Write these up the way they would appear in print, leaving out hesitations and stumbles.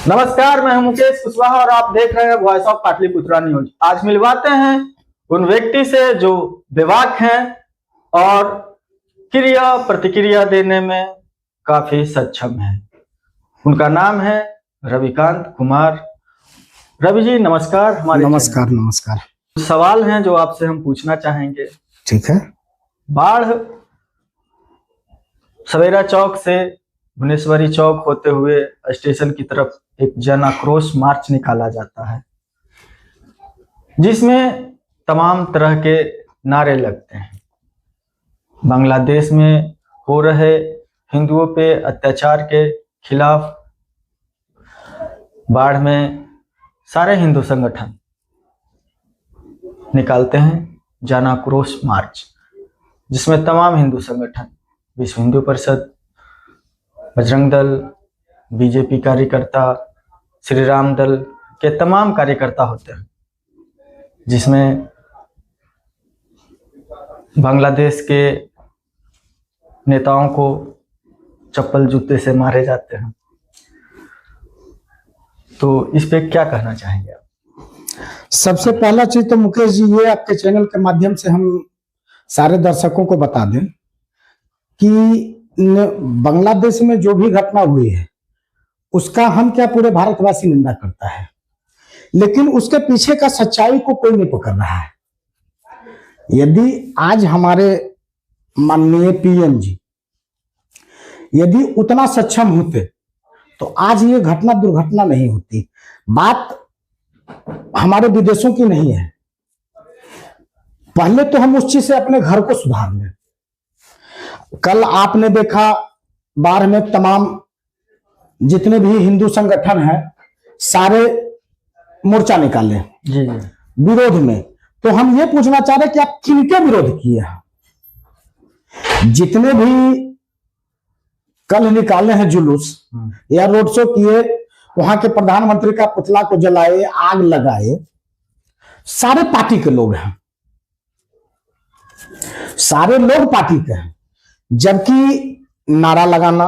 नमस्कार, मैं हूं मुकेश कुशवाहा और आप देख रहे हैं वॉइस ऑफ पाटलिपुत्रा न्यूज। आज मिलवाते हैं उन व्यक्ति से जो बेबाक हैं और क्रिया प्रतिक्रिया देने में काफी सक्षम है। उनका नाम है रविकांत कुमार। रवि जी नमस्कार। हमारे नमस्कार। सवाल हैं जो आपसे हम पूछना चाहेंगे। ठीक है। बाढ़ सवेरा चौक से भुवनेश्वरी चौक होते हुए स्टेशन की तरफ एक जन आक्रोश मार्च निकाला जाता है, जिसमें तमाम तरह के नारे लगते हैं। बांग्लादेश में हो रहे हिंदुओं पे अत्याचार के खिलाफ बाढ़ में सारे हिंदू संगठन निकालते हैं जन आक्रोश मार्च, जिसमें तमाम हिंदू संगठन, विश्व हिंदू परिषद, बजरंग दल, बीजेपी कार्यकर्ता, श्री राम दल के तमाम कार्यकर्ता होते हैं, जिसमें बांग्लादेश के नेताओं को चप्पल जूते से मारे जाते हैं। तो इस पे क्या कहना चाहेंगे आप? सबसे पहला चीज तो मुकेश जी, ये आपके चैनल के माध्यम से हम सारे दर्शकों को बता दें कि बांग्लादेश में जो भी घटना हुई है उसका हम क्या पूरे भारतवासी निंदा करता है, लेकिन उसके पीछे का सच्चाई को कोई नहीं पकड़ रहा है। यदि आज हमारे माननीय पीएम जी यदि उतना सक्षम होते तो आज ये घटना दुर्घटना नहीं होती। बात हमारे विदेशों की नहीं है, पहले तो हम उस चीज से अपने घर को सुधार लें। कल आपने देखा बाढ़ में तमाम जितने भी हिंदू संगठन हैं सारे मोर्चा निकाले जी विरोध में। तो हम ये पूछना चाह रहे कि आप किनके विरोध किए हैं? जितने भी कल निकाले हैं जुलूस या रोड शो किए, वहां के प्रधानमंत्री का पुतला को जलाए, आग लगाए, सारे पार्टी के लोग हैं, सारे लोग पार्टी के हैं। जबकि नारा लगाना,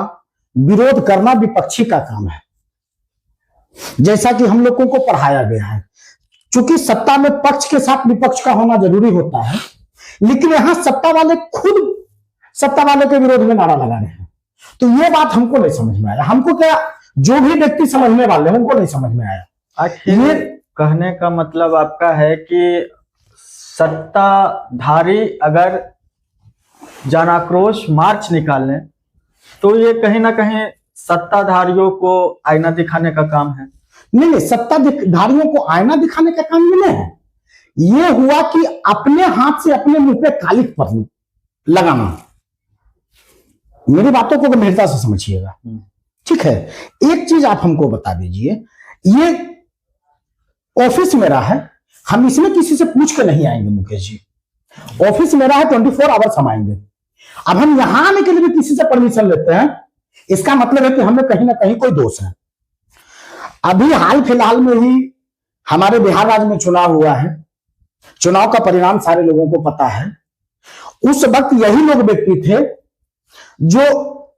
विरोध करना विपक्षी का काम है, जैसा कि हम लोगों को पढ़ाया गया है। चूंकि सत्ता में पक्ष के साथ विपक्ष का होना जरूरी होता है, लेकिन यहां सत्ता वाले खुद सत्ता वाले के विरोध में नारा लगा रहे हैं। तो ये बात हमको नहीं समझ में आया। हमको क्या, जो भी व्यक्ति समझने वाले हैं उनको नहीं समझ में आया। ये कहने का मतलब आपका है कि सत्ताधारी अगर जन आक्रोश मार्च निकालें तो ये कहीं ना कहीं सत्ताधारियों को आईना दिखाने का काम है। नहीं, सत्ताधारियों को आईना दिखाने का काम नहीं है। ये हुआ कि अपने हाथ से अपने मुंह पे कालिख पर लगाना। मेरी बातों को गंभीरता से समझिएगा, ठीक है। एक चीज आप हमको बता दीजिए, ये ऑफिस मेरा है, हम इसमें किसी से पूछ के नहीं आएंगे मुकेश जी। ऑफिस मेरा है, 24 आवर्स हम आएंगे। अब हम यहां आने के लिए भी किसी से परमिशन लेते हैं, इसका मतलब है कि हमें कहीं ना कहीं कोई दोष है। अभी हाल फिलहाल में ही हमारे बिहार राज्य में चुनाव हुआ है। चुनाव का परिणाम सारे लोगों को पता है। उस वक्त यही लोग व्यक्ति थे जो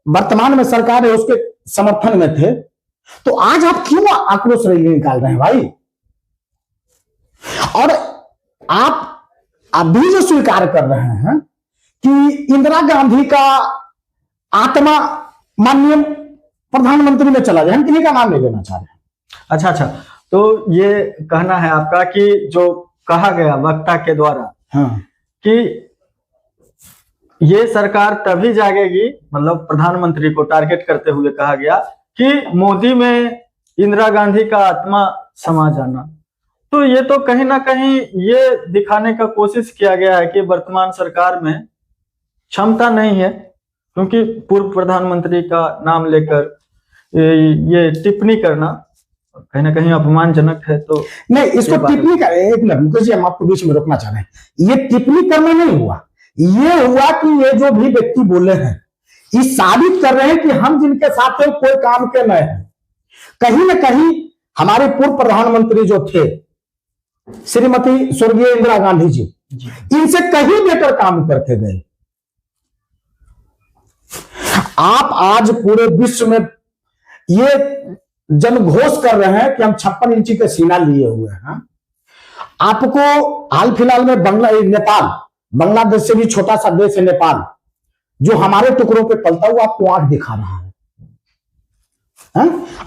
वर्तमान में सरकार है उसके समर्थन में थे। तो आज आप क्यों आक्रोश रैली निकाल रहे हैं भाई? और आप अभी जो स्वीकार कर रहे हैं कि इंदिरा गांधी का आत्मा माननीय प्रधानमंत्री में चला जाए, हम किन्हीं का नाम नहीं लेना चाह रहे हैं। अच्छा, तो ये कहना है आपका कि जो कहा गया वक्ता के द्वारा, हाँ, कि ये सरकार तभी जागेगी, मतलब प्रधानमंत्री को टारगेट करते हुए कहा गया कि मोदी में इंदिरा गांधी का आत्मा समा जाना। तो ये तो कहीं ना कहीं ये दिखाने का कोशिश किया गया है कि वर्तमान सरकार में क्षमता नहीं है, क्योंकि पूर्व प्रधानमंत्री का नाम लेकर ये टिप्पणी करना कहीं ना कहीं अपमानजनक है। तो नहीं, इसको टिप्पणी कर, एक मिनट जी, हम आपको बीच में रोकना चाह रहे हैं। ये टिप्पणी करना नहीं हुआ, ये हुआ कि ये जो भी व्यक्ति बोले हैं ये साबित कर रहे हैं कि हम जिनके साथ हैं कोई काम के नहीं है। कहीं ना कहीं हमारे पूर्व प्रधानमंत्री जो थे श्रीमती स्वर्गीय इंदिरा गांधी जी, इनसे कहीं बेहतर काम करके गए। आप आज पूरे विश्व में ये जनघोष कर रहे हैं कि हम 56 इंची के सीना लिए हुए हैं। आपको हाल फिलहाल में नेपाल, बांग्लादेश से भी छोटा सा देश है नेपाल, जो हमारे टुकड़ों पे पलता हुआ आपको आंख दिखा रहा है?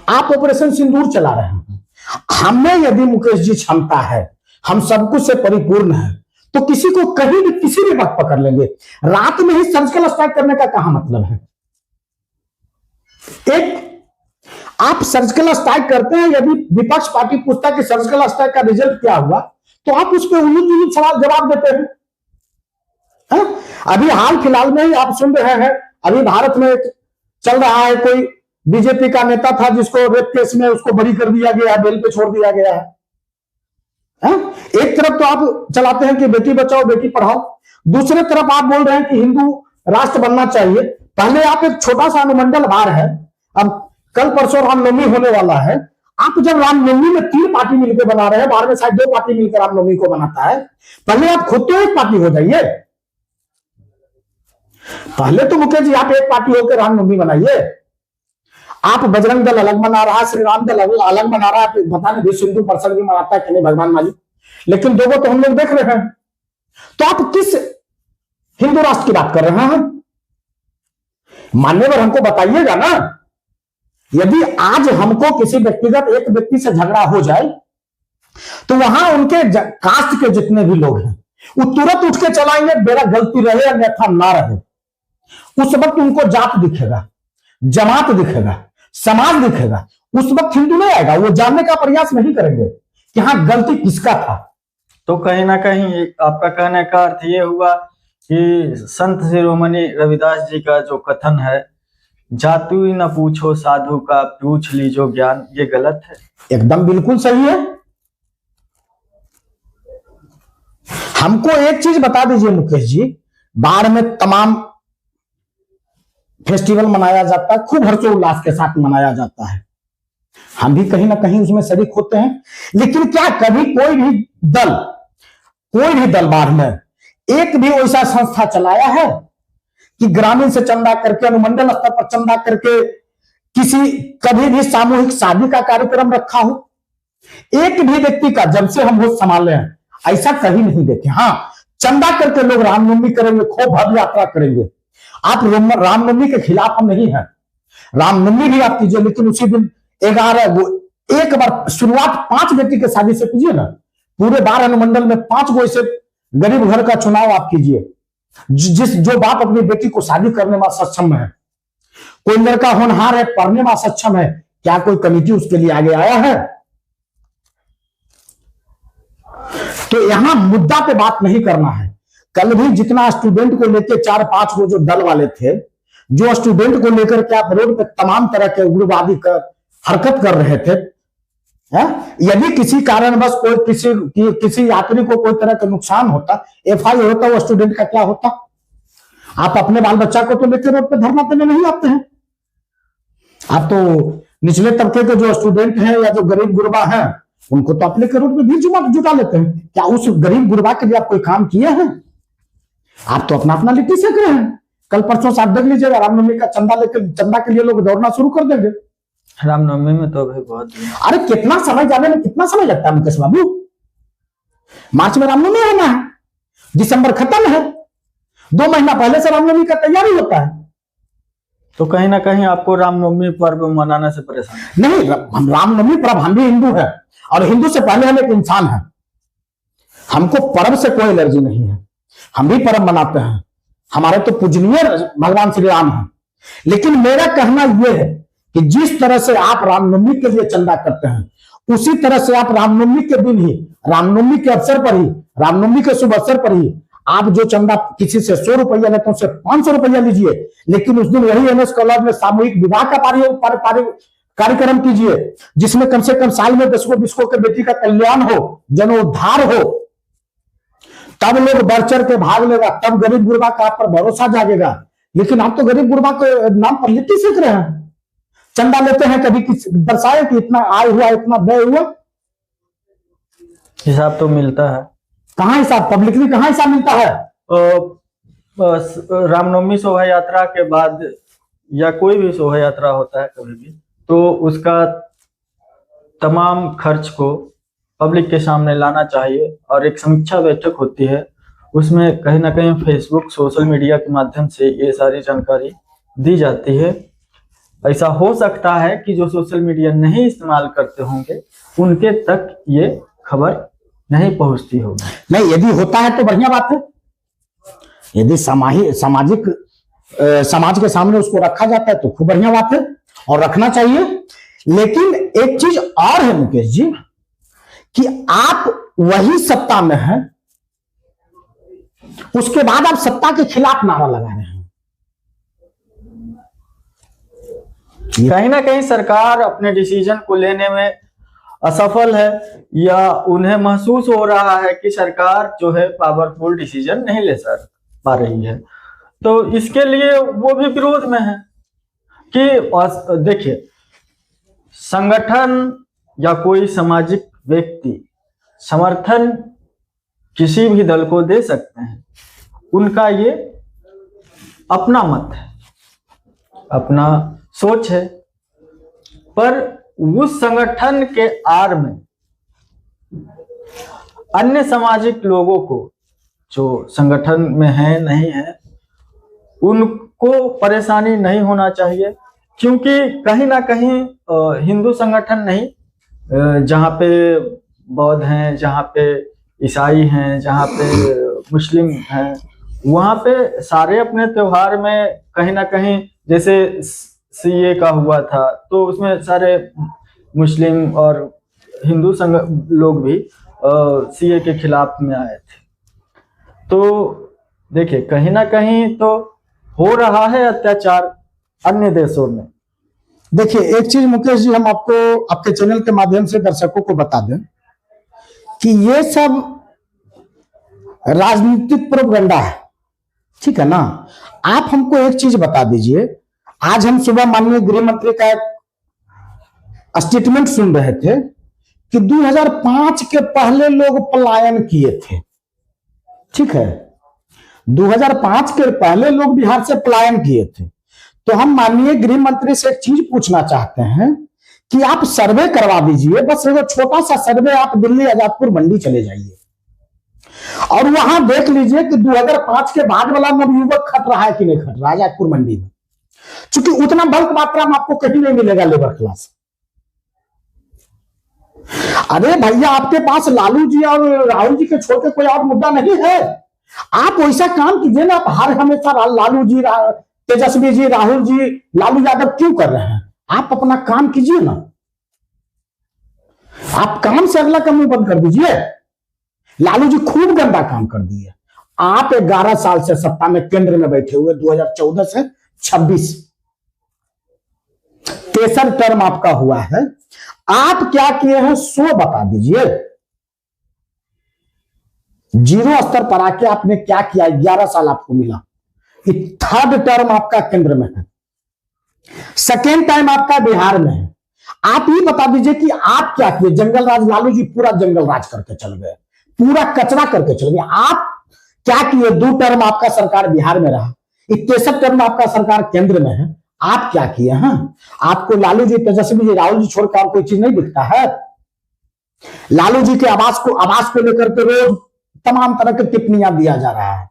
आप ऑपरेशन सिंदूर चला रहे हैं। हमें यदि मुकेश जी क्षमता है, हम सब कुछ से परिपूर्ण है, तो किसी को कहीं भी किसी भी वक्त पकड़ लेंगे। रात में ही सर्जिकल स्ट्राइक करने का कहां मतलब है? एक आप सर्जिकल स्ट्राइक करते हैं, यदि विपक्ष पार्टी पूछता है कि सर्जिकल स्ट्राइक का रिजल्ट क्या हुआ, तो आप उस पर उलझ सवाल जवाब देते हैं। अभी हाल फिलहाल में ही आप सुन रहे हैं, अभी भारत में चल रहा है, कोई बीजेपी का नेता था जिसको रेप केस में उसको बरी कर दिया गया है, बेल पे छोड़ दिया गया है। एक तरफ तो आप चलाते हैं कि बेटी बचाओ बेटी पढ़ाओ, दूसरे तरफ आप बोल रहे हैं कि हिंदू राष्ट्र बनना चाहिए। पहले आप एक छोटा सा अनुमंडल बाहर है, अब कल परसों रामनवमी होने वाला है। आप जब रामनवमी में 3 पार्टी मिलकर बना रहे हैं, बाहर में शायद 2 पार्टी मिलकर रामनवमी को बनाता है, पहले आप खुद तो एक पार्टी हो जाइए। पहले तो मुकेश जी आप एक पार्टी होकर रामनवमी बनाइए। आप बजरंग दल अलग बना रहा है, श्री राम दल अलग बना रहा है, पता नहीं विश्व हिंदू परिषद भी मनाता है कि नहीं, भगवान मालिक, लेकिन दोनों तो हम लोग देख रहे हैं। तो आप किस हिंदू राष्ट्र की बात कर रहे हैं? मान्यवर हमको बताइएगा ना। यदि आज हमको किसी व्यक्तिगत एक व्यक्ति से झगड़ा हो जाए, तो वहां उनके कास्ट के जितने भी लोग हैं वो तुरंत उठ के चलाएंगे, मेरा गलती रहे अन्यथा ना रहे। उस वक्त उनको जात दिखेगा, जमात दिखेगा, समाज दिखेगा, उस वक्त हिंदू नहीं आएगा। वो जानने का प्रयास नहीं करेंगे कि हाँ गलती किसका था। तो कहीं ना कहीं आपका कहने का अर्थ ये हुआ कि संत शिरोमणि रविदास जी का जो कथन है, जातु न पूछो साधु का पूछ लीजो ज्ञान, ये गलत है? एकदम बिल्कुल सही है। हमको एक चीज बता दीजिए मुकेश जी, बाढ़ में तमाम फेस्टिवल मनाया जाता है, खूब हर्षोल्लास के साथ मनाया जाता है, हम भी कहीं ना कहीं उसमें शरीक होते हैं। लेकिन क्या कभी कोई भी दल बाढ़ में एक भी ऐसा संस्था चलाया है कि ग्रामीण से चंदा करके, अनुमंडल स्तर पर चंदा करके कभी भी सामूहिक शादी का कार्यक्रम रखा हो? एक भी व्यक्ति का जब से हम होश संभाले हैं ऐसा कभी नहीं देखे। हाँ, चंदा करके लोग रामनवमी करेंगे, खूब भव्य यात्रा करेंगे। आप रामनवमी के खिलाफ हम नहीं है, रामनवमी भी आप कीजिए, लेकिन उसी दिन 11 एक बार शुरुआत 5 बेटी के शादी से कीजिए ना। पूरे 12 अनुमंडल में 5 गो ऐसे गरीब घर का चुनाव आप कीजिए, जो बाप अपनी बेटी को शादी करने में सक्षम है, कोई लड़का होनहार है, पढ़ने में सक्षम है, क्या कोई कमिटी उसके लिए आगे आया है? तो यहां मुद्दा पे बात नहीं करना है। कल भी जितना स्टूडेंट को लेकर 4-5 वो जो दल वाले थे, जो स्टूडेंट को लेकर के आप रोड पे तमाम तरह के उग्रवादी हरकत कर रहे थे, यदि किसी कारणवश कोई किसी यात्री को कोई तरह का नुकसान होता, FIR होता, वो स्टूडेंट का क्या होता? आप अपने बाल बच्चा को तो लेकर रोड पे धरना देने नहीं आते हैं। आप तो निचले तबके के जो स्टूडेंट हैं या जो गरीब गुरबा हैं, उनको तो अपने रोड पे भी जुटा लेते हैं। क्या उस गरीब गुरबा के लिए आप कोई काम किए हैं? आप तो अपना लिट्टी सेक रहे हैं। कल परसों से आप देख लीजिएगा, रामनवमी का चंदा के लिए लोग दौड़ना शुरू कर देंगे। रामनवमी में तो अभी बहुत अरे कितना समय जाने में कितना समय लगता है मुकेश बाबू? मार्च में रामनवमी होना है, दिसंबर खत्म है, 2 महीना पहले से रामनवमी का तैयारी होता है। तो कहीं ना कहीं आपको रामनवमी पर्व मनाने से परेशान नहीं? हम रामनवमी पर्व, हम भी हिंदू है और हिंदू से पहले हम एक इंसान है। हमको पर्व से कोई एलर्जी नहीं है, हम भी पर्व मनाते हैं, हमारे तो पूजनीय भगवान श्री राम हैं। लेकिन मेरा कहना यह है कि जिस तरह से आप रामनवमी के लिए चंदा करते हैं, उसी तरह से आप रामनवमी के दिन ही, रामनवमी के अवसर पर ही, रामनवमी के शुभ अवसर पर ही आप जो चंदा किसी से 100 रुपया लेते हैं, उससे 500 रुपया लीजिए, लेकिन उस दिन वही एमएस कॉलेज में सामूहिक विवाह का कार्यक्रम कीजिए, जिसमें कम से कम साल में 10 को के बेटी का कल्याण हो, जनोद्धार हो। तब लोग बढ़ चढ़ के भाग लेगा, तब गरीब गुरबा का आप पर भरोसा जागेगा। लेकिन आप तो गरीब गुरबा के नाम पर लिट्टी सेक रहे हैं, चंदा लेते हैं, कभी दर्शाए कि इतना आय हुआ, इतना व्यय हुआ। हिसाब तो मिलता है? कहां हिसाब, पब्लिकली कहां हिसाब मिलता है? रामनवमी शोभा यात्रा के बाद या कोई भी शोभा यात्रा होता है कभी भी, तो उसका तमाम खर्च को पब्लिक के सामने लाना चाहिए और एक समीक्षा बैठक होती है, उसमें कहीं ना कहीं फेसबुक सोशल मीडिया के माध्यम से ये सारी जानकारी दी जाती है। ऐसा हो सकता है कि जो सोशल मीडिया नहीं इस्तेमाल करते होंगे उनके तक ये खबर नहीं पहुंचती होगी। नहीं, यदि होता है तो बढ़िया बात है। यदि सामाजिक समाज के सामने उसको रखा जाता है तो खूब बढ़िया बात है और रखना चाहिए। लेकिन एक चीज और है मुकेश जी, कि आप वही सत्ता में हैं, उसके बाद आप सत्ता के खिलाफ नारा लगा रहे हैं। कहीं ना कहीं सरकार अपने डिसीजन को लेने में असफल है, या उन्हें महसूस हो रहा है कि सरकार जो है पावरफुल डिसीजन नहीं ले पा रही है, तो इसके लिए वो भी विरोध में है। कि देखिए, संगठन या कोई सामाजिक व्यक्ति समर्थन किसी भी दल को दे सकते हैं, उनका ये अपना मत है, अपना सोच है, पर उस संगठन के आड़ में अन्य सामाजिक लोगों को जो संगठन में है नहीं है उनको परेशानी नहीं होना चाहिए। क्योंकि कहीं ना कहीं हिंदू संगठन नहीं, जहाँ पे बौद्ध हैं, जहाँ पे ईसाई हैं, जहाँ पे मुस्लिम हैं, वहाँ पे सारे अपने त्योहार में कहीं ना कहीं, जैसे सीए का हुआ था तो उसमें सारे मुस्लिम और हिंदू लोग भी सीए के खिलाफ में आए थे। तो देखिए, कहीं ना कहीं तो हो रहा है अत्याचार अन्य देशों में। देखिए, एक चीज मुकेश जी हम आपको आपके चैनल के माध्यम से दर्शकों को बता दें कि ये सब राजनीतिक प्रोपेगेंडा है, ठीक है ना। आप हमको एक चीज बता दीजिए, आज हम सुबह माननीय गृह मंत्री का एक स्टेटमेंट सुन रहे थे कि 2005 के पहले लोग पलायन किए थे, ठीक है, 2005 के पहले लोग बिहार से पलायन किए थे। तो हम माननीय गृह मंत्री से एक चीज पूछना चाहते हैं कि आप सर्वे करवा दीजिए, बस एक छोटा सा सर्वे, आप दिल्ली आजादपुर मंडी चले जाइए और वहां देख लीजिए कि 2005 के बाद वाला नवयुवक खट रहा है कि नहीं खट रहा है आजादपुर मंडी में। क्योंकि उतना बल्क मात्रा में आपको कहीं नहीं मिलेगा लेबर क्लास। अरे भैया, आपके पास लालू जी और राहुल जी के छोड़ के कोई और मुद्दा नहीं है। आप वैसा काम कीजिए ना, आप हर हमेशा लालू जी, तेजस्वी जी, राहुल जी, लालू यादव क्यों कर रहे हैं? आप अपना काम कीजिए ना, आप काम से अगला का मुंह बंद कर दीजिए। लालू जी खूब गंदा काम कर दिए। आप 11 साल से सत्ता में केंद्र में बैठे हुए, 2014 से 26 तेसर टर्म आपका हुआ है। आप क्या किए हैं सो बता दीजिए। जीरो स्तर पर आके आपने क्या किया? 11 साल आपको मिला, थर्ड टर्म आपका केंद्र में है, सेकेंड टाइम आपका बिहार में है। आप ये बता दीजिए कि आप क्या किए? जंगल राज, लालू जी पूरा जंगल राज करके चल गए, पूरा कचरा करके चल गए। आप क्या किए? 2 टर्म आपका सरकार बिहार में रहा, 33 टर्म आपका सरकार केंद्र में है। आप क्या किए हैं? आपको लालू जी, तेजस्वी जी, राहुल जी छोड़कर कोई चीज नहीं दिखता है? लालू जी के आवास को लेकर के रोज तमाम तरह की टिप्पणियां दिया जा रहा है।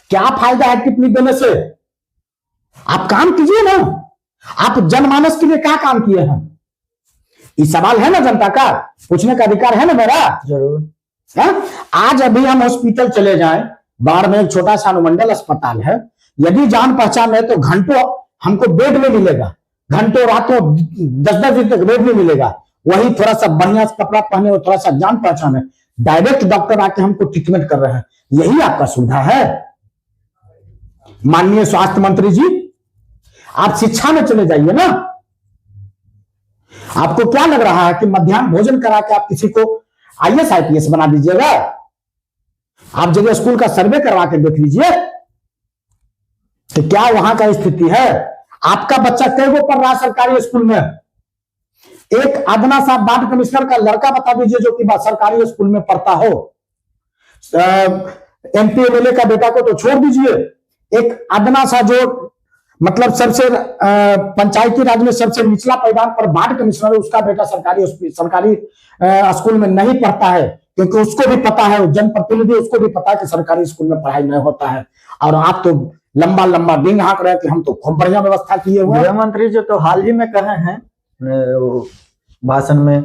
क्या फायदा है टिप्पणी देने से? आप काम कीजिए ना। आप जनमानस के लिए क्या काम किए हैं? ये सवाल है ना जनता का, पूछने का अधिकार है ना मेरा। जरूर है? आज अभी हम हॉस्पिटल चले जाएं, बाहर में एक छोटा सा अनुमंडल अस्पताल है, यदि जान पहचान है तो घंटों हमको बेड में मिलेगा, घंटों रातों 10-10 दिन तक बेड में मिलेगा। वही थोड़ा सा बढ़िया कपड़ा पहने और थोड़ा सा जान पहचान है, डायरेक्ट डॉक्टर आके हमको ट्रीटमेंट कर रहे हैं। यही आपका सुविधा है? माननीय स्वास्थ्य मंत्री जी, आप शिक्षा में चले जाइए ना। आपको क्या लग रहा है कि मध्याह्न भोजन करा के आप किसी को IAS IPS बना दीजिएगा? आप जगह स्कूल का सर्वे करवा के देख लीजिए तो क्या वहां का स्थिति है। आपका बच्चा कई गो पढ़ रहा है सरकारी स्कूल में? एक अदना सा वार्ड कमिश्नर का लड़का बता दीजिए जो कि सरकारी स्कूल में पढ़ता हो। MP MLA का बेटा को तो छोड़ दीजिए, एक अदना सा जो मतलब सबसे पंचायती राज में सबसे निचला पैदान पर वार्ड कमिश्नर है, उसका बेटा सरकारी स्कूल में नहीं पढ़ता है, क्योंकि उसको भी पता है, जनप्रतिनिधि उसको भी पता है कि सरकारी स्कूल में पढ़ाई नहीं होता है। और आप तो लंबा लंबा दिन हाँक रहे हैं कि हम तो खूब बढ़िया व्यवस्था किए हुए। गृह मंत्री जो तो हाल ही में कहे हैं भाषण में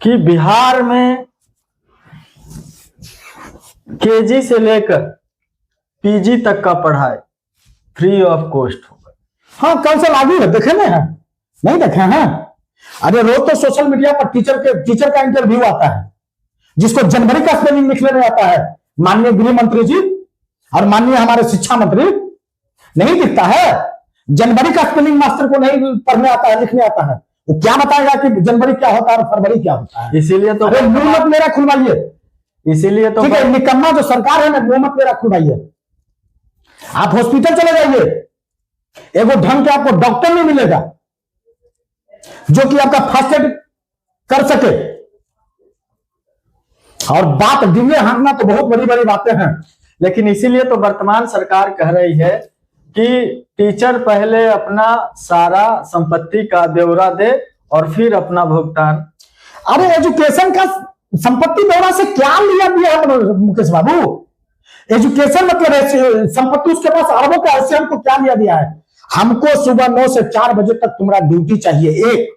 कि बिहार में केजी से लेकर पीजी तक का पढ़ाई फ्री ऑफ कॉस्ट होगा। हाँ, कल से लागू है, देखे नहीं है? नहीं देखे हैं? अरे रोज तो सोशल मीडिया पर टीचर का इंटरव्यू आता है, जिसको जनवरी का स्पेलिंग लिखने नहीं आता है, माननीय गृह मंत्री जी और माननीय हमारे शिक्षा मंत्री, नहीं दिखता है। जनवरी का स्पेलिंग मास्टर को नहीं पढ़ने आता है, लिखने आता है, वो क्या बताएगा कि जनवरी क्या होता है और फरवरी क्या होता है? इसीलिए तो मुंह मत मेरा खुलवाइए, इसीलिए तो ठीक है, निकम्मा जो सरकार है ना, मुंह मत मेरा खुलवाइए। आप हॉस्पिटल चले जाइए, एगो ढंग के आपको डॉक्टर नहीं मिलेगा जो कि आपका फर्स्ट एड कर सके। और बात दिव्य हाँकना तो बहुत बड़ी बड़ी बातें हैं, लेकिन इसीलिए तो वर्तमान सरकार कह रही है कि टीचर पहले अपना सारा संपत्ति का ब्यौरा दे और फिर अपना भुगतान। अरे एजुकेशन का संपत्ति ब्यौरा से क्या लिया दिया है मुकेश बाबू? एजुकेशन मतलब संपत्ति उसके पास अरबों का, ऐसे हमको क्या लिया दिया है? हमको सुबह 9 से 4 बजे तक तुम्हारा ड्यूटी चाहिए। एक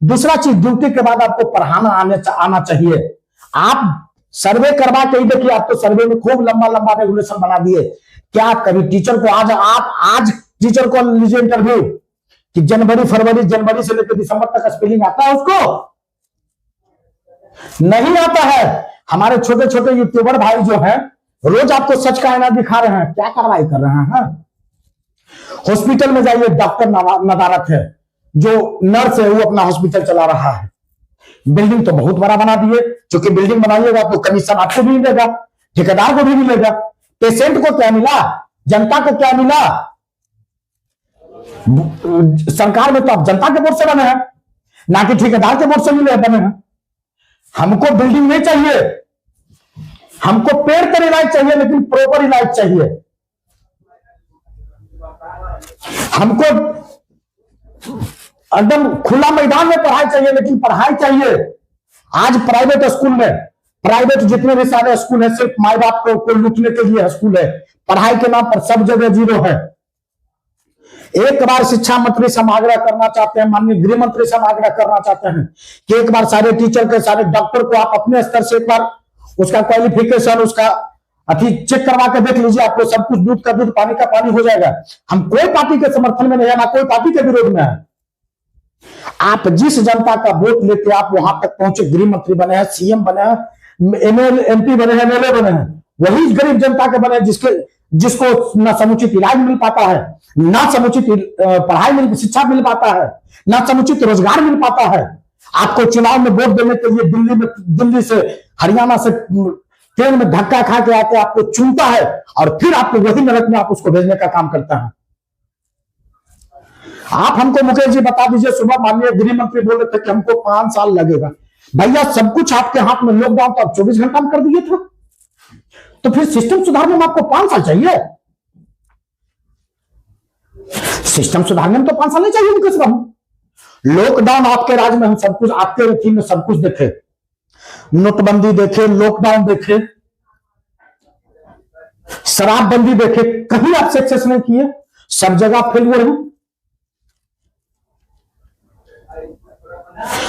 दूसरा चीज, ड्यूटी के बाद आपको पढ़ाना आना चाहिए। आप सर्वे करवा के ही देखिए, आप तो सर्वे में खूब लंबा लंबा रेगुलेशन बना दिए। क्या कभी टीचर को आज टीचर को लीजिए इंटरव्यू कि जनवरी से लेकर दिसंबर तक स्पेलिंग आता है? उसको नहीं आता है। हमारे छोटे छोटे यूट्यूबर भाई जो हैं, रोज आपको सच का आईना दिखा रहे हैं, क्या कार्रवाई कर रहे हैं? हॉस्पिटल में जाइए, डॉक्टर नदारत है, जो नर्स है वो अपना हॉस्पिटल चला रहा है। बिल्डिंग तो बहुत बड़ा बना दिए, क्योंकि बिल्डिंग बनाइएगा तो कमीशन आपको भी मिलेगा, ठेकेदार को भी मिलेगा। पेशेंट को क्या मिला, जनता को क्या मिला? सरकार में तो आप जनता के वोट से बने हैं, ना कि ठेकेदार के वोट से मिले बने हैं। हमको बिल्डिंग नहीं चाहिए, हमको पेड़ पर इलाज चाहिए, लेकिन प्रॉपर इलाज चाहिए। हमको एकदम खुला मैदान में पढ़ाई चाहिए, लेकिन पढ़ाई चाहिए। आज प्राइवेट स्कूल में, प्राइवेट जितने भी सारे स्कूल है, सिर्फ माई बाप को लूटने के लिए स्कूल है। पढ़ाई के नाम पर सब जगह जीरो है। एक बार शिक्षा मंत्री से हम आग्रह करना चाहते हैं, माननीय गृह मंत्री से हम आग्रह करना चाहते हैं कि एक बार सारे टीचर के, सारे डॉक्टर को आप अपने स्तर से एक बार उसका क्वालिफिकेशन, उसका अभी चेक करवा के देख लीजिए, आपको सब कुछ दूध का दूध, पानी का पानी हो जाएगा। हम कोई पार्टी के समर्थन में नहीं है, ना कोई पार्टी के विरोध में है। आप जिस जनता का वोट लेके आप वहां तक पहुंचे, गृह मंत्री बने हैं, सीएम बने हैं, एमपी बने हैं, एमएलए बने हैं, वही गरीब जनता के बने जिसको ना समुचित इलाज मिल पाता है, ना समुचित पढ़ाई शिक्षा मिल पाता है, ना समुचित रोजगार मिल पाता है। आपको चुनाव में वोट देने के लिए दिल्ली से, हरियाणा से ट्रेन में धक्का खा के आके आपको चुनता है, और फिर आपको वही नरक में आप उसको भेजने का काम करता है। आप हमको मुकेश जी बता दीजिए, सुबह माननीय गृह मंत्री बोल रहे थे कि हमको 5 साल लगेगा। भैया सब कुछ आपके हाथ में, लॉकडाउन तो आप 24 घंटा में कर दिए थे, तो फिर सिस्टम सुधारने में आपको 5 साल चाहिए? सिस्टम सुधारने में तो 5 साल नहीं चाहिए मुकेश बाबू। लॉकडाउन आपके राज में हम सब कुछ, आपके थीम में सब कुछ देखे, नोटबंदी देखे, लॉकडाउन देखे, शराबबंदी देखे, कहीं आप सक्सेस नहीं किए, सब जगह फेलियर है।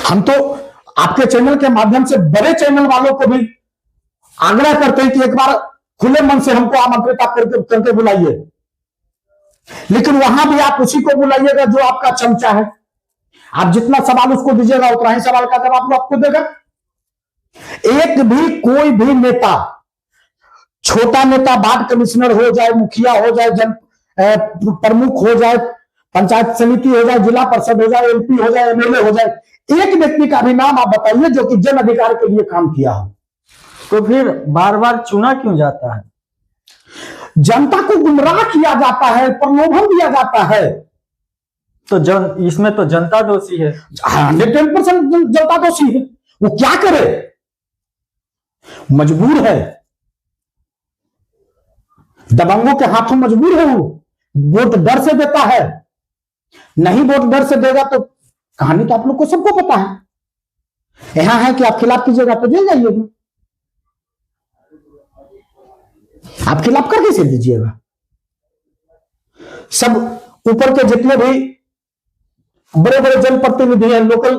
हम तो आपके चैनल के माध्यम से बड़े चैनल वालों को भी आग्रह करते हैं कि एक बार खुले मन से हमको आमंत्रित करके बुलाइए, लेकिन वहां भी आप उसी को बुलाइएगा जो आपका चमचा है। आप जितना सवाल उसको दीजिएगा, उतना ही सवाल का जवाब वो आपको देगा। एक भी कोई भी नेता, छोटा नेता, वार्ड कमिश्नर हो जाए, मुखिया हो जाए, जन प्रमुख हो जाए, पंचायत समिति हो जाए, जिला परिषद हो जाए, एमपी हो जाए, एमएलए हो जाए, एक व्यक्ति का भी नाम आप बताइए जो कि जन अधिकार के लिए काम किया हो। तो फिर बार बार चुना क्यों जाता है? जनता को गुमराह किया जाता है, प्रलोभन दिया जाता है। तो इसमें तो जनता दोषी है। 110% जनता दोषी है। वो क्या करे, मजबूर है, दबंगों के हाथों मजबूर है वो वोट डर से देता है, नहीं वोट डर से देगा तो कहानी तो आप लोग को सबको पता है। यहां है कि आप खिलाफ कीजिएगा तो जेल जाइएगा, आप खिलाफ कर कैसे दीजिएगा। सब ऊपर के जितने भी बड़े बड़े जनप्रतिनिधि हैं, लोकल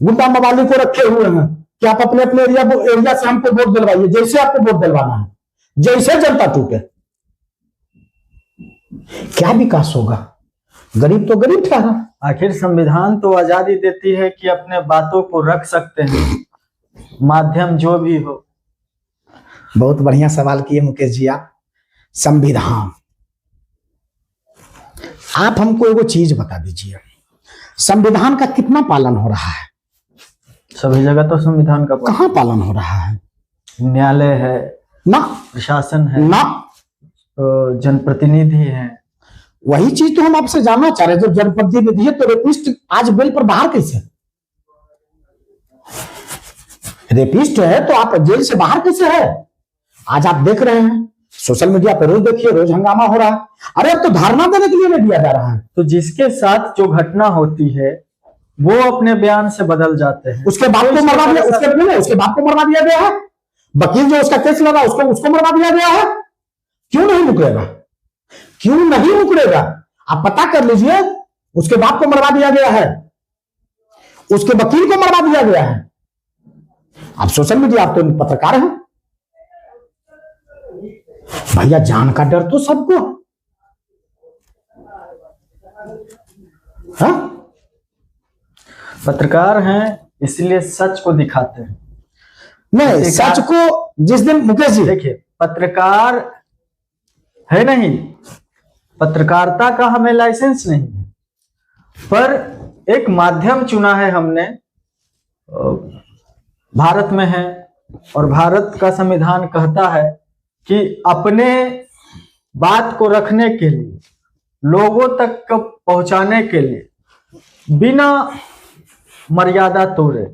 गुंडा मवाली को रखे हुए हैं कि आप अपने अपने एरिया से हमको वोट दिलवाइए, जैसे आपको वोट दिलवाना है, जैसे जनता टूटे। क्या विकास होगा, गरीब तो गरीब ठहरा। आखिर संविधान तो आजादी देती है कि अपने बातों को रख सकते हैं, माध्यम जो भी हो। बहुत बढ़िया सवाल किए मुकेश जी आप। संविधान, आप हमको एगो चीज बता दीजिए, संविधान का कितना पालन हो रहा है? सभी जगह तो संविधान का कहां पालन हो रहा है? न्यायालय है ना, प्रशासन है ना, जनप्रतिनिधि है। वही चीज तो हम आपसे जानना चाह रहे हैं। जब जनप्रतिनिधि है तो रेपिस्ट आज बेल पर बाहर कैसे? रेपिस्ट है तो आप जेल से बाहर कैसे है? आज आप देख रहे हैं सोशल मीडिया पर, रोज देखिए, रोज हंगामा हो रहा है। अरे अब तो धारणा देने के लिए नहीं दिया जा रहा है। तो जिसके साथ जो घटना होती है वो अपने बयान से बदल जाते हैं। उसके बाप को मरवा दिया, उसके बाप को मरवा दिया गया है। वकील जो उसका केस लगा उसको मरवा दिया गया है। क्यों नहीं मुकरेगा? क्यों नहीं मुकरेगा? आप पता कर लीजिए, उसके बाप को मरवा दिया गया है, उसके वकील को मरवा दिया गया है। आप सोशल मीडिया, आप तो पत्रकार हैं भैया, जान का डर तो सबको। हाँ, पत्रकार हैं इसलिए सच को दिखाते हैं। नहीं, सच को जिस दिन मुकेश जी देखिए, पत्रकार है नहीं, पत्रकारिता का हमें लाइसेंस नहीं है, पर एक माध्यम चुना है हमने, भारत में है और भारत का संविधान कहता है कि अपने बात को रखने के लिए, लोगों तक को पहुंचाने के लिए बिना मर्यादा तोड़े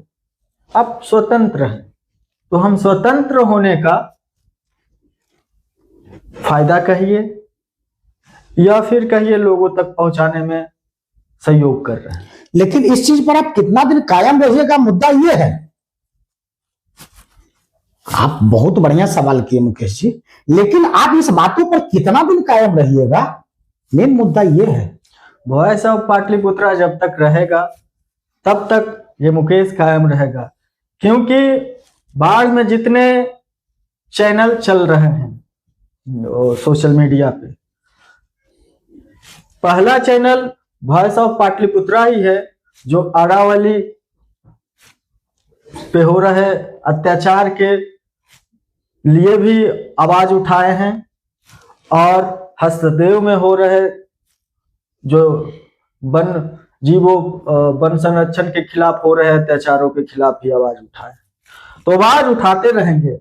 आप स्वतंत्र हैं। तो हम स्वतंत्र होने का फायदा कहिए या फिर कहिए लोगों तक पहुंचाने में सहयोग कर रहे हैं। लेकिन इस चीज पर आप कितना दिन कायम रहिएगा, मुद्दा यह है। आप बहुत बढ़िया सवाल किए मुकेश जी, लेकिन आप इस बातों पर कितना दिन कायम रहिएगा, मेन मुद्दा यह है। वॉइस ऑफ पाटलिपुत्रा जब तक रहेगा तब तक ये मुकेश कायम रहेगा, क्योंकि बाढ़ में जितने चैनल चल रहे हैं सोशल मीडिया पे, पहला चैनल वॉइस ऑफ पाटलिपुत्रा ही है जो अरावली पे हो रहे अत्याचार के लिए भी आवाज उठाए हैं, और हस्तदेव में हो रहे जो वन जीवों वन संरक्षण के खिलाफ हो रहे अत्याचारों के खिलाफ भी आवाज उठाए। तो आवाज उठाते रहेंगे,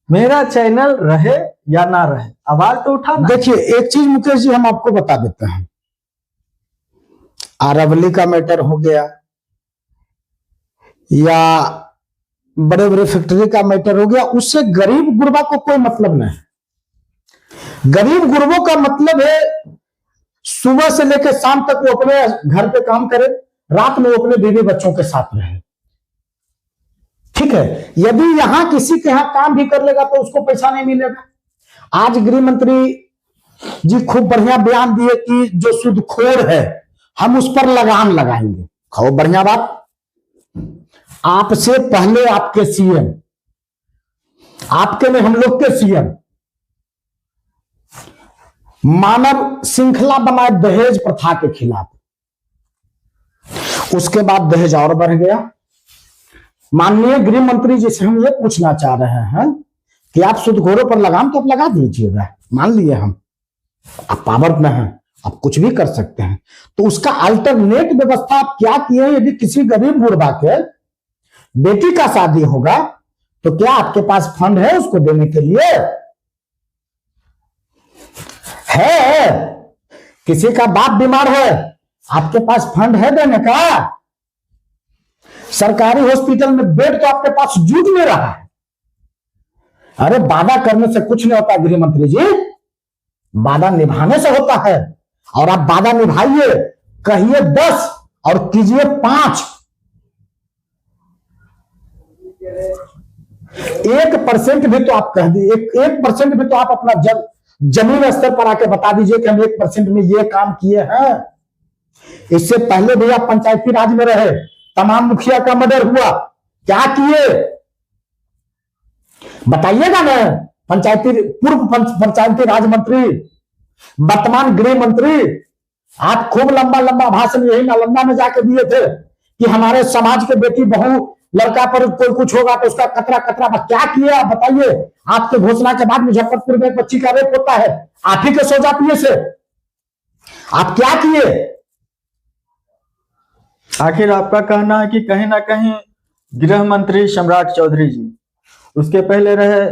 मेरा चैनल रहे या ना रहे, आवाज तो उठाना। देखिए एक चीज मुकेश जी हम आपको बता देते हैं, अरावली का मैटर हो गया या बड़े बड़े फैक्ट्री का मैटर हो गया, उससे गरीब गुरबा को कोई मतलब नहीं। गरीब गुरबों का मतलब है सुबह से लेकर शाम तक वो अपने घर पे काम करे, रात में वो अपने बीवी बच्चों के साथ रहे। ठीक है, यदि यहां किसी के यहां काम भी कर लेगा तो उसको पैसा नहीं मिलेगा। आज गृह मंत्री जी खूब बढ़िया बयान दिए कि जो सूदखोर है हम उस पर लगाम लगाएंगे। खूब बढ़िया बात। आपसे पहले आपके सीएम, आपके में हम लोग के सीएम मानव श्रृंखला बनाए दहेज प्रथा के खिलाफ, उसके बाद दहेज और बढ़ गया। माननीय गृह मंत्री जी से हम ये पूछना चाह रहे हैं कि आप सूदखोरों पर लगाम तो आप लगा दीजिएगा, मान लिए हम, आप पावर में हैं, आप कुछ भी कर सकते हैं, तो उसका अल्टरनेट व्यवस्था आप क्या किए? यदि किसी गरीब गुरबा के बेटी का शादी होगा तो क्या आपके पास फंड है उसको देने के लिए? है? किसी का बाप बीमार है, आपके पास फंड है देने का? सरकारी हॉस्पिटल में बेड तो आपके पास जूझ में रहा है। अरे वादा करने से कुछ नहीं होता गृह मंत्री जी, वादा निभाने से होता है। और आप वादा निभाइए, कहिए 10 और कीजिए 5। 1% भी तो आप कह दीजिए, 1% भी तो आप अपना जमीन स्तर पर आके बता दीजिए कि हम 1% में ये काम किए हैं। इससे पहले भी आप पंचायती राज में रहे, तमाम मुखिया का मर्डर हुआ, क्या किए बताइएगा ना। पूर्व पंचायती राज मंत्री, वर्तमान गृह मंत्री, आप खूब लंबा लंबा भाषण यही नालंदा में जाके दिए थे कि हमारे समाज के बेटी बहू लड़का पर कोई कुछ होगा तो उसका कतरा कतरा। क्या किए आप बताइए। आपके घोषणा के बाद मुजफ्फरपुर में एक बच्ची का रेप होता है, आप ही के सोजापिए से। आप क्या किए? आखिर आपका कहना है कि कहीं ना कहीं गृह मंत्री सम्राट चौधरी जी, उसके पहले रहे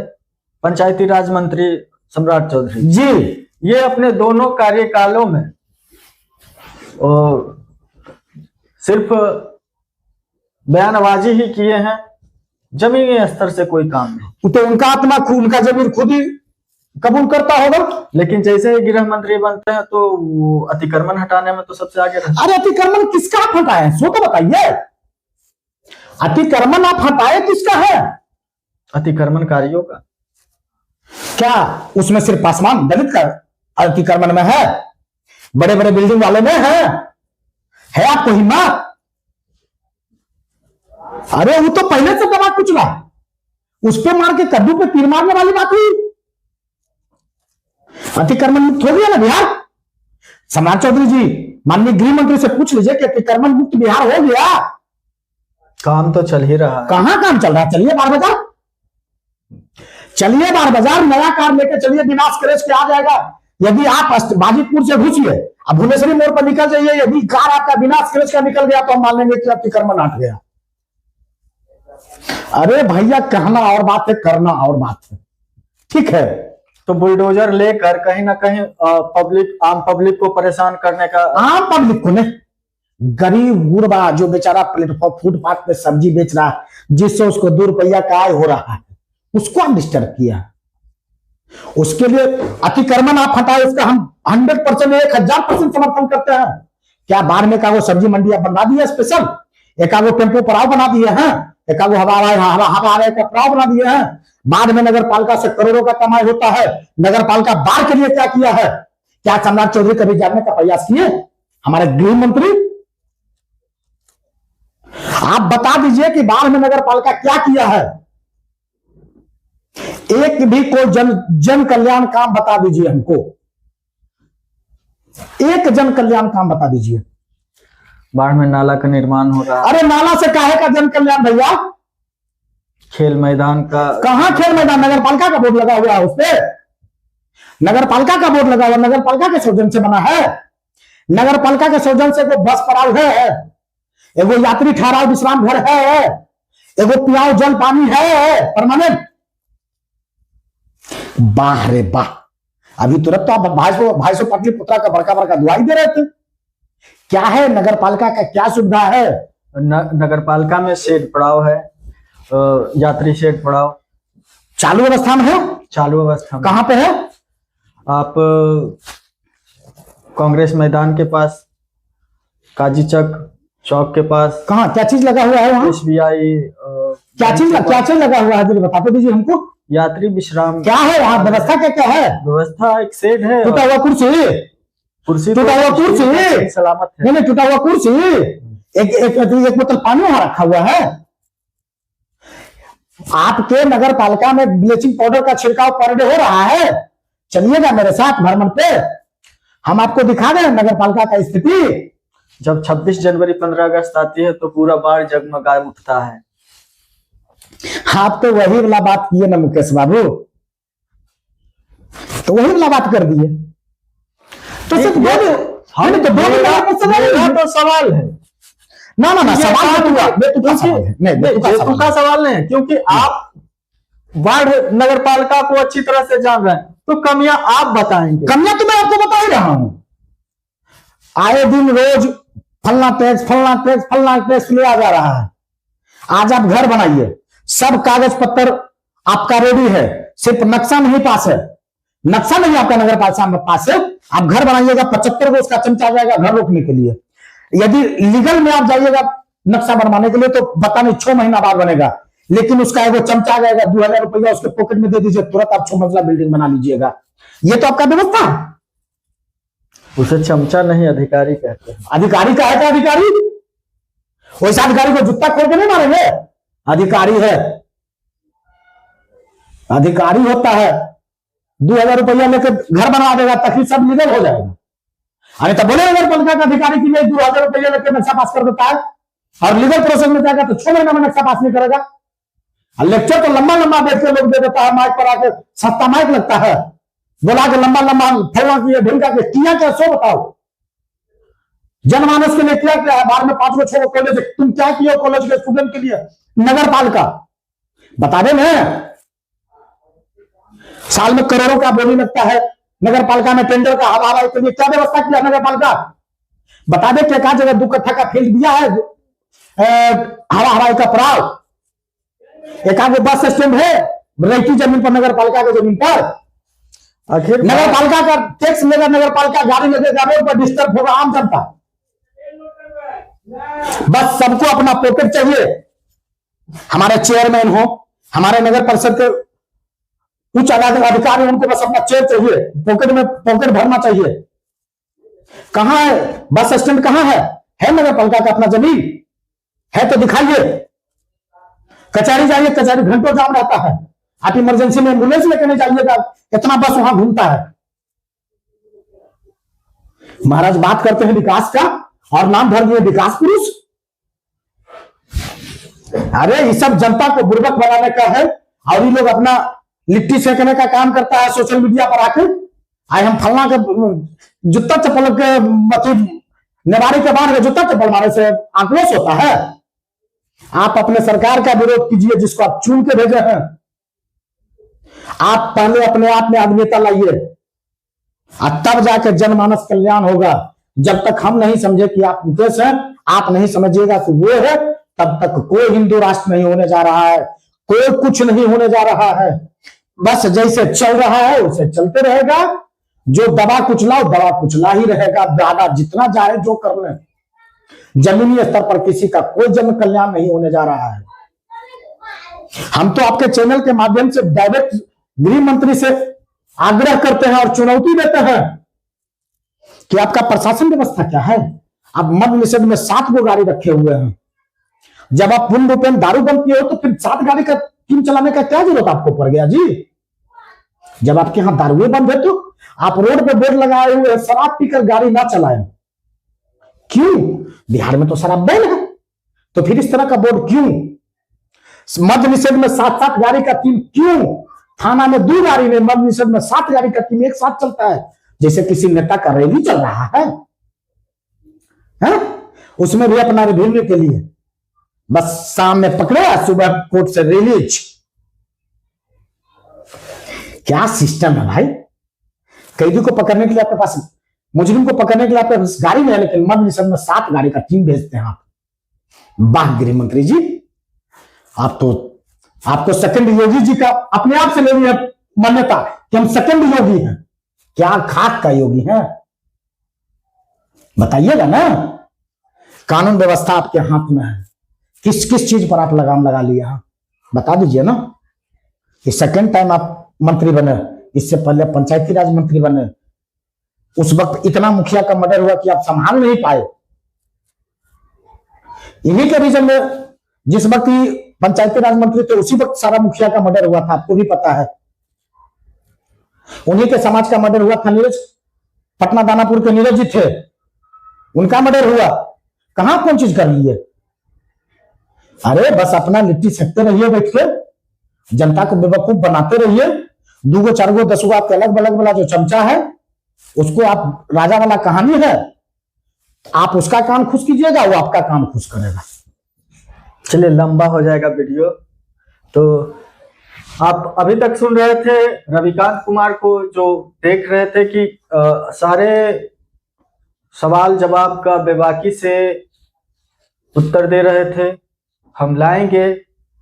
पंचायती राज मंत्री सम्राट चौधरी जी, ये अपने दोनों कार्यकालों में सिर्फ बयानबाजी ही किए हैं, जमीनी स्तर से कोई काम नहीं। तो उनका आत्मा उनका जमीन खुद ही कबूल करता होगा। लेकिन जैसे ही गृह मंत्री बनते हैं तो वो अतिक्रमण हटाने में तो सबसे आगे रहते हैं। अरे अतिक्रमण किसका आप हटाए, सो तो बताइए। अतिक्रमण आप हटाए किसका है? अतिक्रमणकारियों का। क्या उसमें सिर्फ पासवान दलित का अतिक्रमण में है? बड़े बड़े बिल्डिंग वाले में है आपको हिम्मत? अरे वो तो पहले से दबा कुचला, उस पे मार के कद्दू पे तीर मारने वाली बात हुई। अतिक्रमण मुक्त हो गया ना बिहार। सम्राट चौधरी जी, माननीय गृह मंत्री से पूछ लीजिए कि अतिक्रमण मुक्त बिहार हो गया। काम तो चल ही रहा है। कहां काम चल रहा है? चलिए बार बाजार, चलिए बार बाजार, नया कार लेके चलिए, बिना स्क्रैच के आ जाएगा। यदि आप बाजितपुर से घुसिए, अब भुवनेश्वरी मोड़ पर निकल जाइए, यदि कार आपका बिना स्क्रैच का निकल गया तो हम मान लेंगे कि अतिक्रमण हट गया। अरे भैया, कहना और बात है, करना और बात है, ठीक है। तो बुलडोजर लेकर कहीं ना कहीं आम पब्लिक को परेशान करने का। आम पब्लिक को नहीं, गरीब गुरबा जो बेचारा प्लेटफॉर्म फुटपाथ पे सब्जी बेच रहा है, जिससे उसको 2 रुपया का आय हो रहा है, उसको हम डिस्टर्ब किया। उसके लिए अतिक्रमण आप हटाए, उसका हम 100% 1000% समर्थन करते हैं। क्या बाढ़ में का वो सब्जी मंडियां बना दी है स्पेशल, एकागो टेम्पो पड़ाव बना दिए हैं, एकागो हवा का पड़ाव बना दिए हैं। बाद में नगर पालिका से करोड़ों का कमाई होता है। नगर पालिका बाढ़ के लिए क्या किया है? क्या सम्राट चौधरी कभी जानने का प्रयास किए? हमारे गृह मंत्री, आप बता दीजिए कि बाढ़ में नगर पालिका क्या किया है? एक भी कोई जन कल्याण काम बता दीजिए हमको, एक जन कल्याण काम बता दीजिए। बाढ़ में नाला का निर्माण हो रहा है। अरे नाला से काहे का जन कल्याण भैया? खेल मैदान का। कहां खेल मैदान? नगर पालिका का बोर्ड लगा हुआ है, उस पे नगर पालिका का बोर्ड लगा हुआ, नगर पालिका के सौजन से बना है। नगर पालिका के सौजन से एगो बस पड़ाव है, एगो यात्री ठहराव विश्राम घर है, एगो पियाओ जल पानी है परमानेंट। वाह रे वाह, अभी तुरंत तो आप भाई सो पाटलिपुत्रा का बड़का बड़का दुआई दे रहे थे। क्या है नगर पालिका का, क्या सुविधा है? नगर पालिका में शेड पड़ाव है, यात्री शेड पड़ाव चालू अवस्था में है। चालू अवस्था में कहां पे है? आप कांग्रेस मैदान के पास, काजी चौक के पास। कहां, क्या चीज लगा हुआ है वहां? SBI। क्या चीज लगा हुआ है, बताते दीजिए हमको। यात्री विश्राम। क्या है वहां व्यवस्था? क्या है व्यवस्था? एक शेड है, टूटा हुआ कुर्सी, टूटा हुआ कुर्सी, सलामत है। नहीं टूटा हुआ कुर्सी, एक बोतल पानी वहां रखा हुआ है। आपके नगर पालिका में ब्लीचिंग पाउडर का छिड़काव पर डे हो रहा है। चलिएगा मेरे साथ भ्रमण पे, हम आपको दिखा दें नगर पालिका का स्थिति। जब 26 जनवरी 15 अगस्त आती है तो पूरा बाढ़ जगमगा उठता है। आप तो वही वाला बात किए ना मुकेश बाबू, तो वही वाला बात कर दिए। तो सिर्फ तो सवाल है ना, बेतुका सवाल नहीं है, क्योंकि आप वार्ड नगर पालिका को अच्छी तरह से जान रहे हैं, तो कमियां आप बताएंगे। कमियां तो मैं आपको बता ही रहा हूं। आए दिन रोज फलना टैक्स लिया जा रहा है। आज आप घर बनाइए, सब कागज पत्र आपका रेडी है, सिर्फ नक्शा नहीं पास है। नक्शा नहीं आपका नगर पालिका में पास है, आप घर बनाइएगा 75 को उसका चमचा जाएगा घर रोकने के लिए। यदि लीगल में आप जाइएगा नक्शा बनवाने के लिए तो पता नहीं 6 महीना बाद बनेगा, लेकिन उसका एगो चमचा जाएगा 2000 रुपया उसके पॉकेट में दे दीजिए, तुरंत आप 6 मंजिला बिल्डिंग बना लीजिएगा। ये तो आपका व्यवस्था है। उसे चमचा नहीं अधिकारी कहते हैं। अधिकारी का है क्या अधिकारी? वैसे अधिकारी को जूता खोल के नहीं मारेंगे। अधिकारी है, अधिकारी होता है 2000 रुपया लेकर घर बना देगा ताकि सब लीगल हो जाएगा। अरे तो बोले नगर पालिका का अधिकारी की नहीं 2000 रुपया लेकर नक्शा पास कर देता है और लीगल प्रोसेस में जाएगा तो 6 महीना में नक्शा पास नहीं करेगा। लेक्चर तो लंबा लंबा देख के लोग दे देता है, माइक पर आके सस्ता माइक लगता है, बोला के लंबा लंबा फलना किया ढिलका के किया क्या, सो बताओ जनमानस के लिए क्या क्या है। बाहर में 5 6 कॉलेज, तुम क्या किए कॉलेज के स्टूडेंट के लिए? नगर पालिका बता दे ना, साल में करोड़ों का बोली लगता है नगर पालिका में, टेंडर का हवा हवाई के लिए क्या व्यवस्था किया नगर पालिका? बता दे क्या जगह 2 कट्ठा का फील्ड दिया है हवा हवाई का पड़ाव, एक आगे बस स्टैंड है रेती जमीन पर, नगर पालिका की जमीन पर। आखिर नगर पालिका का टैक्स लेगा, नगर पालिका गाड़ी लगेगा, रोड पर डिस्टर्ब होगा आम जनता। बस सबको अपना पॉकेट चाहिए। हमारे चेयरमैन हो, हमारे नगर परिषद के उच्च अधिकारी, उनको बस अपना चेयर चाहिए, पॉकेट में पॉकेट भरना चाहिए। कहां है बस स्टैंड? कहां है नगर पालिका का अपना जमीन है तो दिखाइए। कचहरी जाइए, कचहरी घंटों जाम रहता है, आप इमरजेंसी में एम्बुलेंस लेकर नहीं जाइएगा, इतना बस वहां घूमता है। महाराज बात करते हैं विकास का और नाम धर दिए विकास पुरुष। अरे ये सब जनता को बुर्बक बनाने का है और ये लोग अपना लिट्टी सेकने का काम करता है सोशल मीडिया पर आके। आए हम फलना के जूता चप्पल के मतलब नेवारी के बाहर जूता चप्पल मारने से आक्रोश होता है। आप अपने सरकार का विरोध कीजिए जिसको आप चुन के भेजे हैं। आप पहले अपने आप में आत्मीयता लाइए और तब जाकर जनमानस कल्याण होगा। जब तक हम नहीं समझे कि आप मुकेश हैं, आप नहीं समझिएगा कि वो है, तब तक कोई हिंदू राष्ट्र नहीं होने जा रहा है, कोई कुछ नहीं होने जा रहा है। बस जैसे चल रहा है उसे चलते रहेगा। जो दबा कुचला दबा कुचला ही रहेगा, दादा जितना चाहे जो कर ले। जमीनी स्तर पर किसी का कोई जन कल्याण नहीं होने जा रहा है। हम तो आपके चैनल के माध्यम से डायरेक्ट गृह मंत्री से आग्रह करते हैं और चुनौती देते हैं कि आपका प्रशासन व्यवस्था क्या है। आप मद्य निषेध में 7 गो गाड़ी रखे हुए हैं। जब आप पूर्ण रूप में दारू बंद किए हो तो फिर 7 गाड़ी का टीम चलाने का क्या जरूरत आपको पड़ गया जी? जब आपके यहां दारुए बंद है तो आप रोड पे बोर्ड लगाए हुए शराब पीकर गाड़ी ना चलाएं। क्यों? बिहार में तो शराब बैन है, तो फिर इस तरह का बोर्ड क्यों? मद्य निषेध में 7 गाड़ी का टीम क्यों? थाना में 2 गाड़ी में, मद्य निषेध में 7 गाड़ी का टीम एक साथ चलता है, जैसे किसी नेता का रैली चल रहा है? उसमें भी अपना रिव्यू के लिए बस शाम में पकड़े, सुबह कोर्ट से रिलीज। क्या सिस्टम है भाई? कैदी को पकड़ने के लिए आपके पास, मुजरिम को पकड़ने के लिए आपके पास गाड़ी नहीं है, लेकिन मद्य निषेध में 7 गाड़ी का टीम भेजते हैं आप। वाह गृह मंत्री जी, आप तो, आपको सेकंड योगी जी का अपने आप से ले लिया मान्यता कि हम सेकंड योगी हैं। क्या खाक का योगी हैं? बताइएगा ना। कानून व्यवस्था आपके हाथ में है, किस किस चीज पर आप लगाम लगा लिया बता दीजिए ना। कि सेकंड टाइम आप मंत्री बने, इससे पहले पंचायती राज मंत्री बने, उस वक्त इतना मुखिया का मर्डर हुआ कि आप संभाल नहीं पाए। इन्हीं के रीजन में जिस वक्त पंचायती राज मंत्री थे उसी वक्त सारा मुखिया का मर्डर हुआ था, आपको भी पता है। उन्हीं के समाज का मर्डर हुआ था। नीरज, पटना दानापुर के नीरज जी थे, उनका मर्डर हुआ। कहां कौन चीज कर लिए? अरे बस अपना लिट्टी सेकते रहिए बैठ के, जनता को बेवकूफ बनाते रहिए। 2 गो 4 गो 10 गो आपके अलग अलग वाला जो चमचा है उसको आप राजा वाला कहानी है, आप उसका काम खुश कीजिएगा, वो आपका काम खुश करेगा। चलिए लंबा हो जाएगा वीडियो। तो आप अभी तक सुन रहे थे रविकांत कुमार को, जो देख रहे थे कि सारे सवाल जवाब का बेबाकी से उत्तर दे रहे थे। हम लाएंगे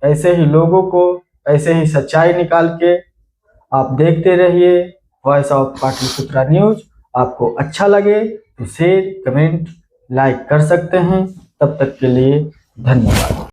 ऐसे ही लोगों को, ऐसे ही सच्चाई निकाल के। आप देखते रहिए वॉइस ऑफ पाटलिपुत्रा न्यूज। आपको अच्छा लगे तो शेयर, कमेंट, लाइक कर सकते हैं। तब तक के लिए धन्यवाद।